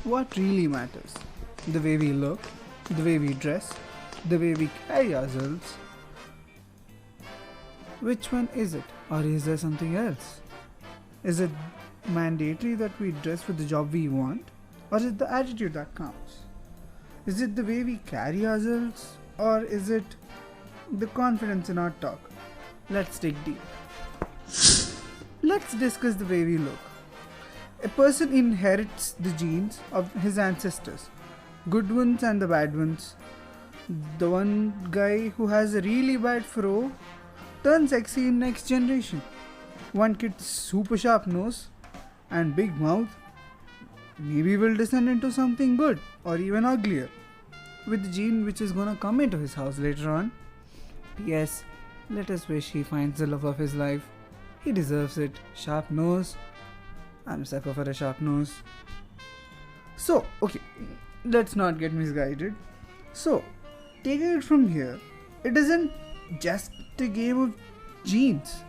what really matters? The way we look, the way we dress, the way we carry ourselves. Which one is it? Or is there something else? Is it mandatory that we dress for the job we want? Or is it the attitude that counts? Is it the way we carry ourselves? Or is it the confidence in our talk? Let's dig deep. Let's discuss the way we look. A person inherits the genes of his ancestors, good ones and the bad ones. The one guy who has a really bad fro turns sexy in next generation. One kid's super sharp nose and big mouth maybe will descend into something good or even uglier with the gene which is gonna come into his house later on. P.S. Let us wish he finds the love of his life. He deserves it. Sharp nose. I'm a sucker for a sharp nose. So, okay, let's not get misguided. So, taking it from here, it isn't just a game of genes.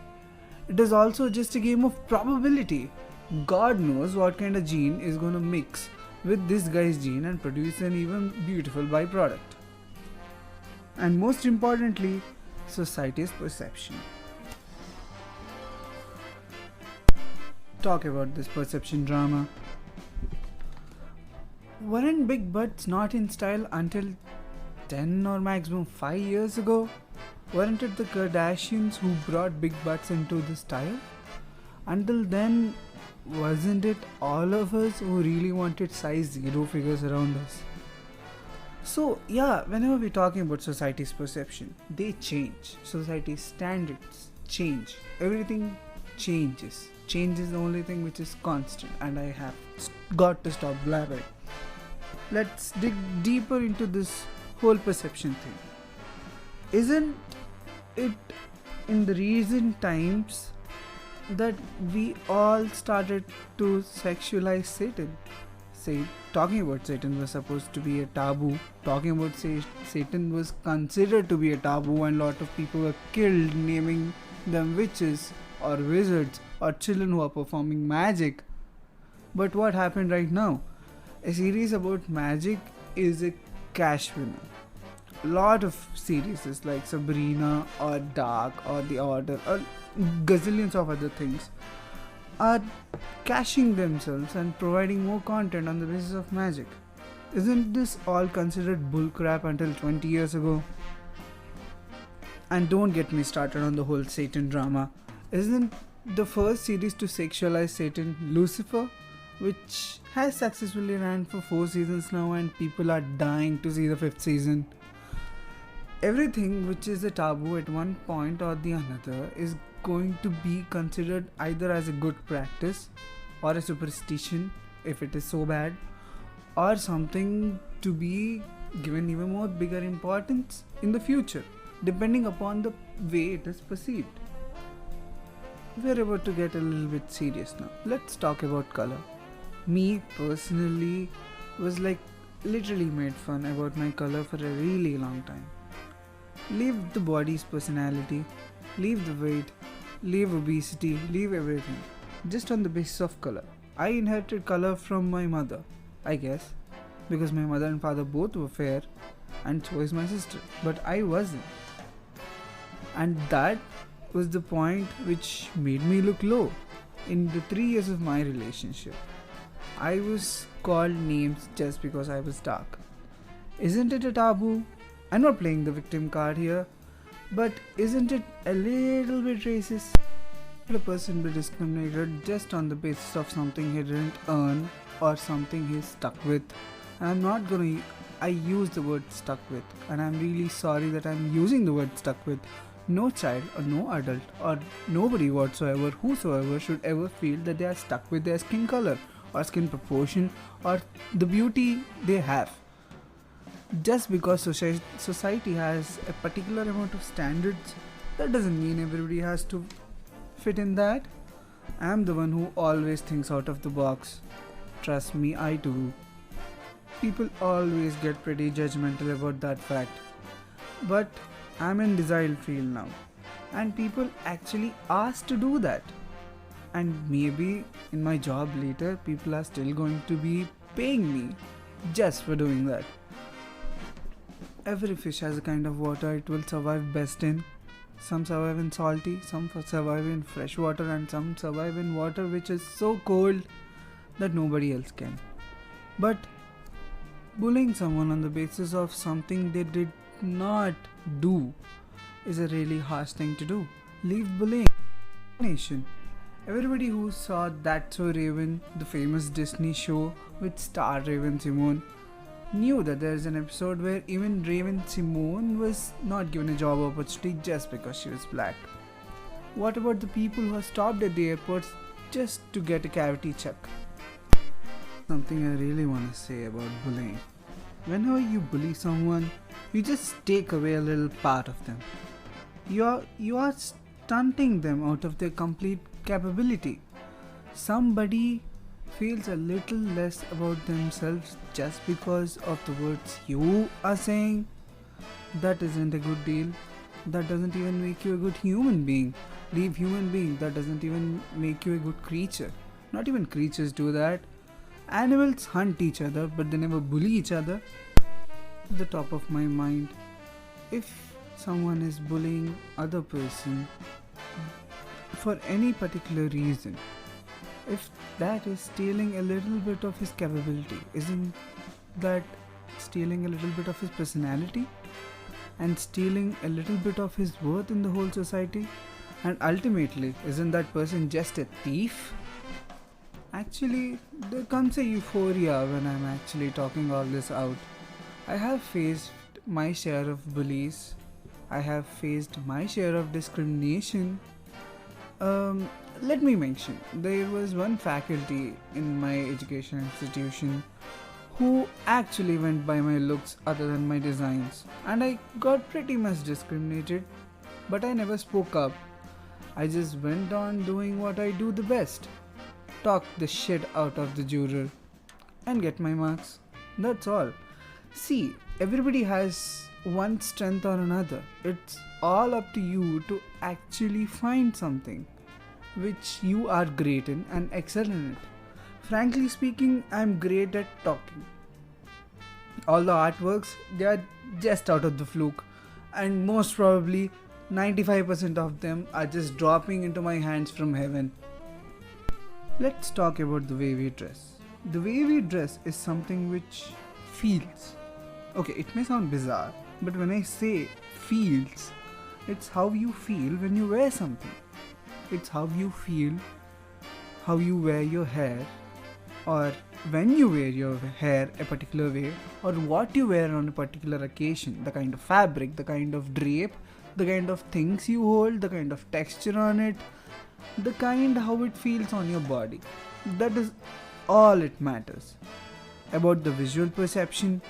It is also just a game of probability. God knows what kind of gene is going to mix with this guy's gene and produce an even beautiful byproduct. And most importantly, society's perception. Talk about this perception drama. Weren't big butts not in style until 10 or maximum 5 years ago? Weren't it the Kardashians who brought big butts into the style? Until then, wasn't it all of us who really wanted size 0 figures around us? So yeah, whenever we're talking about society's perception, they change. Society's standards change. Everything changes. Change is the only thing which is constant, and I have got to stop blabbering. Let's dig deeper into this whole perception thing. Isn't it in the recent times that we all started to sexualize Satan? Say, talking about Satan was supposed to be a taboo. Talking about Satan was considered to be a taboo, and a lot of people were killed naming them witches or wizards or children who are performing magic. But what happened right now? A series about magic is a cash winner. A lot of series like Sabrina or Dark or The Order or gazillions of other things are cashing themselves and providing more content on the basis of magic. Isn't this all considered bullcrap until 20 years ago? And don't get me started on the whole Satan drama. Isn't the first series to sexualize Satan Lucifer, which has successfully ran for 4 seasons now, and people are dying to see the 5th season? Everything which is a taboo at one point or the another is going to be considered either as a good practice or a superstition if it is so bad, or something to be given even more bigger importance in the future, depending upon the way it is perceived. We're about to get a little bit serious now. Let's talk about color. Me personally was literally made fun about my color for a really long time. Leave the body's personality, leave the weight, leave obesity, leave everything. Just on the basis of color. I inherited color from my mother, I guess, because my mother and father both were fair, and so is my sister. But I wasn't. And that was the point which made me look low. In the 3 years of my relationship, I was called names just because I was dark. Isn't it a taboo? I'm not playing the victim card here, but isn't it a little bit racist? Should a person be discriminated just on the basis of something he didn't earn or something he's stuck with? And I use the word stuck with, and I'm really sorry that I'm using the word stuck with. No child or no adult or nobody whatsoever, whosoever, should ever feel that they are stuck with their skin color or skin proportion or the beauty they have. Just because society has a particular amount of standards, that doesn't mean everybody has to fit in that. I'm the one who always thinks out of the box. Trust me, I do. People always get pretty judgmental about that fact. But I'm in design field now, and people actually ask to do that. And maybe in my job later, people are still going to be paying me just for doing that. Every fish has a kind of water it will survive best in. Some survive in salty, some survive in fresh water, and some survive in water which is so cold that nobody else can. But bullying someone on the basis of something they did not do is a really harsh thing to do. Leave bullying. Nation. Everybody who saw That's So Raven, the famous Disney show which starred Raven Simone, knew that there is an episode where even Raven Simone was not given a job opportunity just because she was black. What about the people who are stopped at the airports just to get a cavity check? Something I really want to say about bullying. Whenever you bully someone, you just take away a little part of them. You are stunting them out of their complete capability. Somebody feels a little less about themselves just because of the words you are saying. That isn't a good deal. That doesn't even make you a good human being. Leave human being, that doesn't even make you a good creature. Not even creatures do that. Animals hunt each other, but they never bully each other. At the top of my mind, if someone is bullying other person for any particular reason, if that is stealing a little bit of his capability, isn't that stealing a little bit of his personality and stealing a little bit of his worth in the whole society? And ultimately, isn't that person just a thief? Actually, there comes a euphoria when I'm actually talking all this out. I have faced my share of bullies. I have faced my share of discrimination. Let me mention, there was one faculty in my education institution who actually went by my looks other than my designs, and I got pretty much discriminated, but I never spoke up. I just went on doing what I do the best. Talk the shit out of the juror and get my marks. That's all. See, everybody has one strength or another. It's all up to you to actually find something which you are great in and excel in it. Frankly speaking, I'm great at talking. All the artworks, they are just out of the fluke, and most probably 95% of them are just dropping into my hands from heaven. Let's talk about the way we dress. The way we dress is something which feels. Okay, it may sound bizarre, but when I say feels, it's how you feel when you wear something. It's how you feel, how you wear your hair, or when you wear your hair a particular way, or what you wear on a particular occasion, the kind of fabric, the kind of drape, the kind of things you hold, the kind of texture on it, the kind how it feels on your body. That is all it matters. About the visual perception,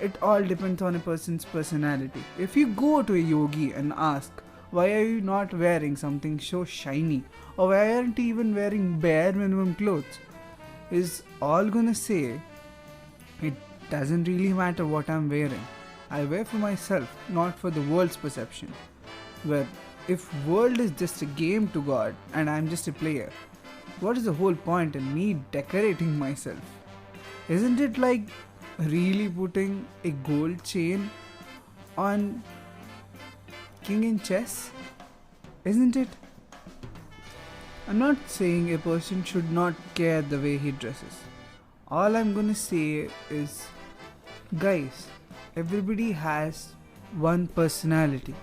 it all depends on a person's personality. If you go to a yogi and ask, why are you not wearing something so shiny, or why aren't you even wearing bare minimum clothes, is all gonna say, it doesn't really matter what I'm wearing. I wear for myself, not for the world's perception. Well, if world is just a game to God and I'm just a player, what is the whole point in me decorating myself? Isn't it like really putting a gold chain on king in chess? Isn't it? I'm not saying a person should not care the way he dresses. All I'm gonna say is, guys, everybody has one personality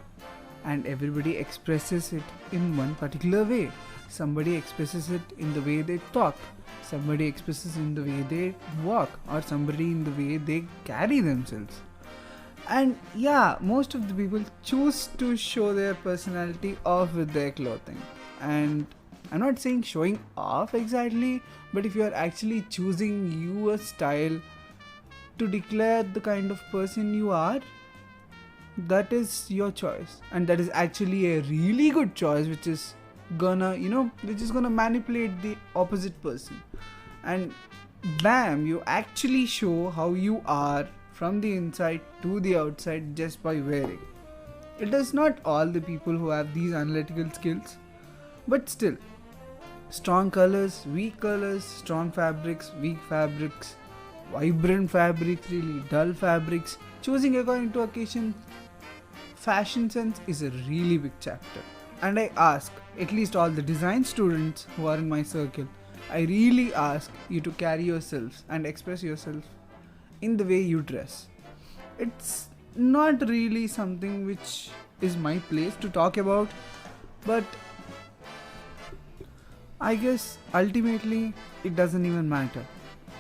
and everybody expresses it in one particular way. Somebody expresses it in the way they talk, somebody expresses in the way they walk, or somebody in the way they carry themselves. And yeah, most of the people choose to show their personality off with their clothing. And I'm not saying showing off exactly, but if you are actually choosing your style to declare the kind of person you are, that is your choice. And that is actually a really good choice, which is gonna manipulate the opposite person. And bam, you actually show how you are from the inside to the outside just by wearing. It is not all the people who have these analytical skills, but still, strong colors, weak colors, strong fabrics, weak fabrics, vibrant fabrics, really dull fabrics. Choosing according to occasion, fashion sense is a really big chapter. And I ask, at least all the design students who are in my circle, I really ask you to carry yourselves and express yourself in the way you dress. It's not really something which is my place to talk about, but I guess ultimately it doesn't even matter.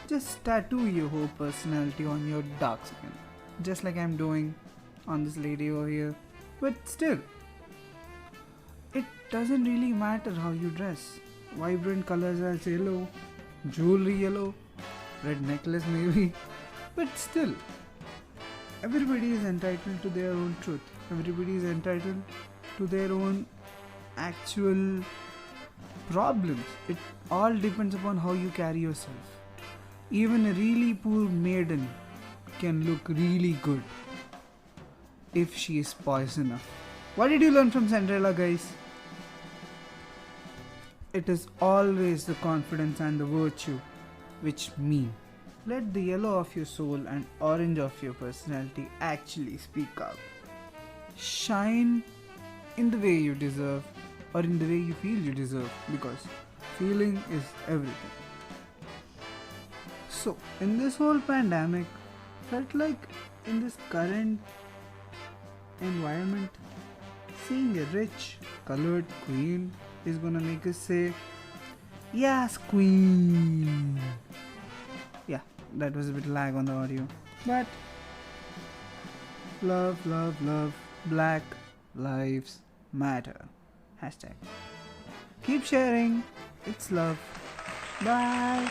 Just tattoo your whole personality on your dark skin, just like I'm doing on this lady over here. But still, it doesn't really matter how you dress. Vibrant colors as yellow, jewelry yellow, red necklace maybe, but still, everybody is entitled to their own truth. Everybody is entitled to their own actual problems. It all depends upon how you carry yourself. Even a really poor maiden can look really good if she is poised enough. What did you learn from Cinderella, guys? It is always the confidence and the virtue which mean. Let the yellow of your soul and orange of your personality actually speak out. Shine in the way you deserve, or in the way you feel you deserve, because feeling is everything. So, in this whole pandemic, felt like in this current environment, seeing a rich, colored queen is gonna make us say, yes, queen. Yeah, that was a bit lag on the audio. But, love, love, love, Black Lives Matter. Hashtag. Keep sharing. It's love. Bye.